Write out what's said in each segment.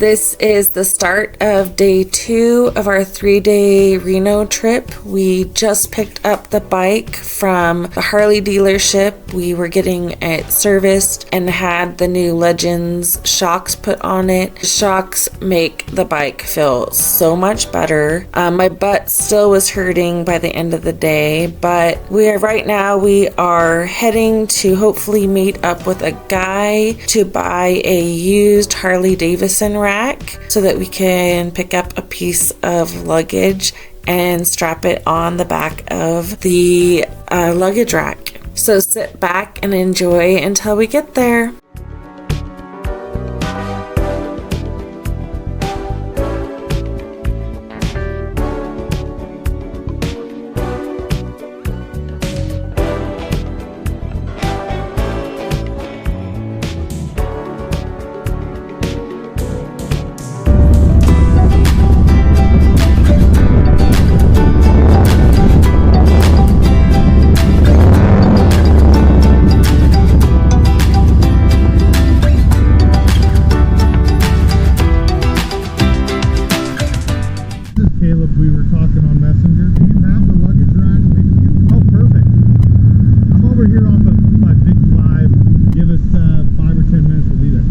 This is the start of day 2 of our 3-day Reno trip. We just picked up the bike from the Harley dealership. We were getting it serviced and had the new Legends shocks put on it. The shocks make the bike feel so much better. My butt still was hurting by the end of the day, but right now we are heading to hopefully meet up with a guy to buy a used Harley Davidson rack so that we can pick up a piece of luggage and strap it on the back of the luggage rack. So sit back and enjoy until we get there. We were talking on Messenger. Do you have the luggage rack? Oh, perfect. I'm over here off of my Big 5. Give us 5 or 10 minutes, we'll be there.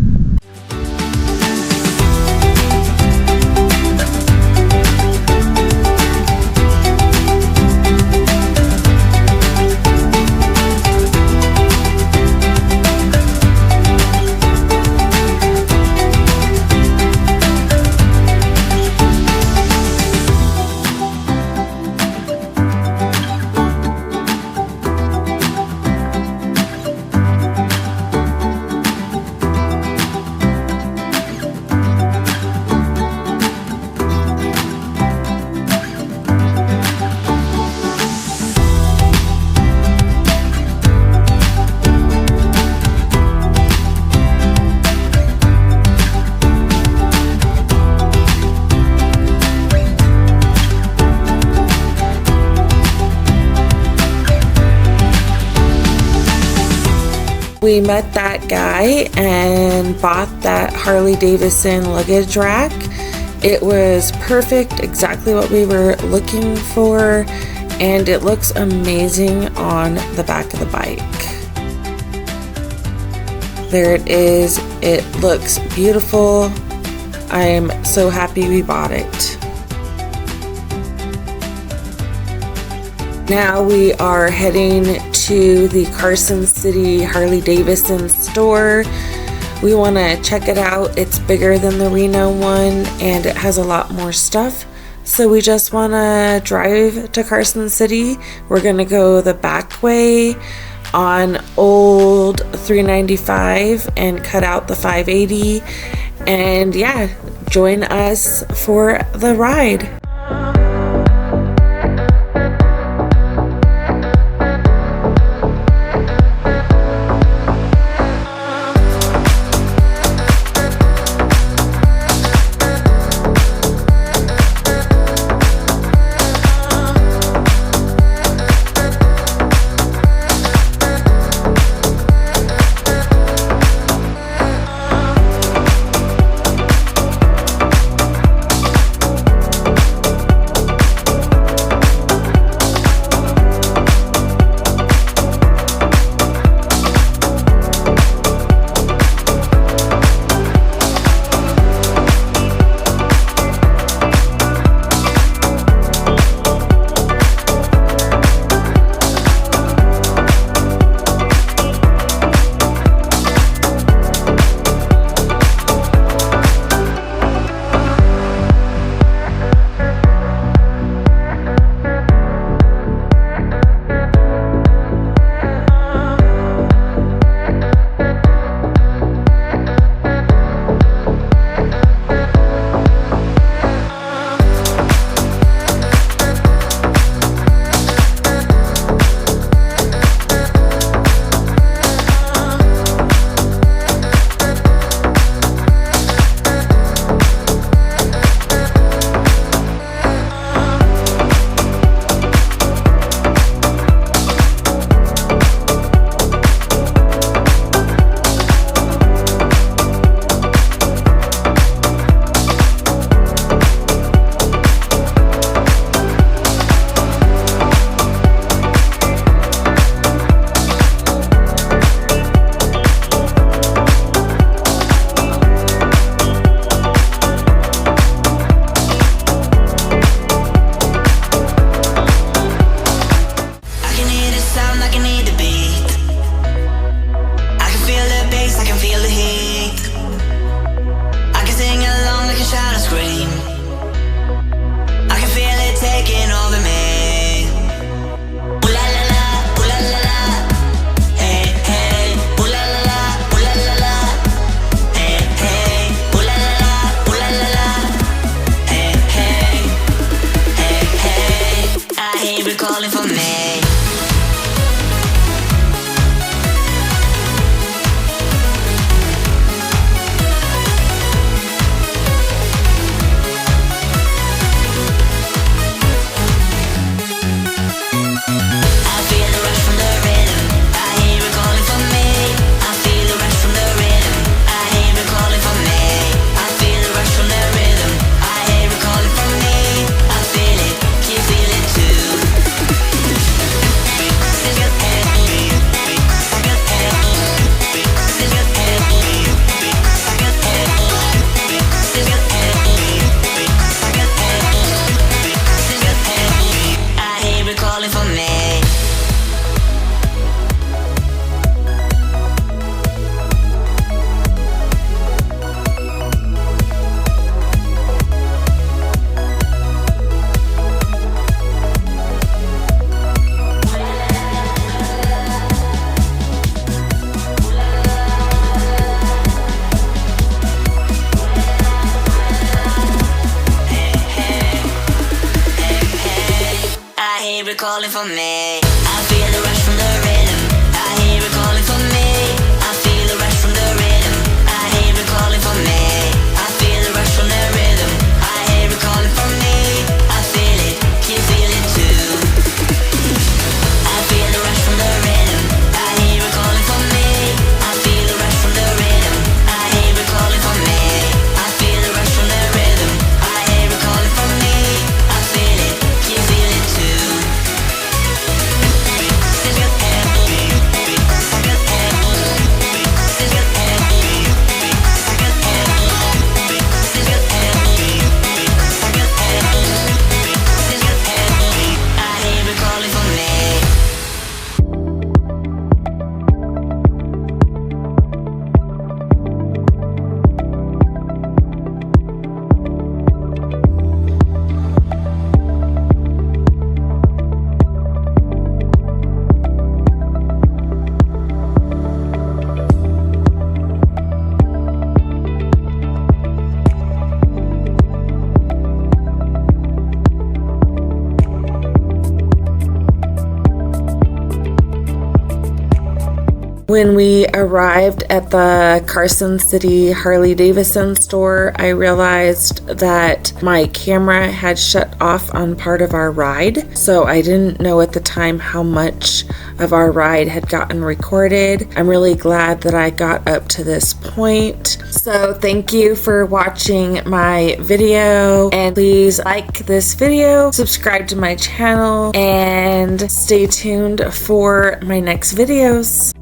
We met that guy and bought that Harley Davidson luggage rack. It was perfect, exactly what we were looking for, and it looks amazing on the back of the bike. There it is. It looks beautiful. I'm so happy we bought it. Now we are heading to the Carson City Harley Davidson store. We want to check it out. It's bigger than the Reno one and it has a lot more stuff. So we just want to drive to Carson City. We're going to go the back way on old 395 and cut out the 580. And yeah, join us for the ride. calling for me. I feel the rush from the rhythm. I hear it calling for me. I feel the rush from the rhythm. I hear it calling for me. I feel the rush from the rhythm. I hear it calling for me. I feel it, you feel it too. I feel the rush from the rhythm. I hear it calling for me. I feel the rush from the rhythm. I hear it calling for me. I feel the rush from the rhythm. I hear it calling for me. I feel it, you feel it too. When we arrived at the Carson City Harley Davidson store, I realized that my camera had shut off on part of our ride, so I didn't know at the time how much of our ride had gotten recorded. I'm really glad that I got up to this point. So thank you for watching my video, and please like this video, subscribe to my channel, and stay tuned for my next videos.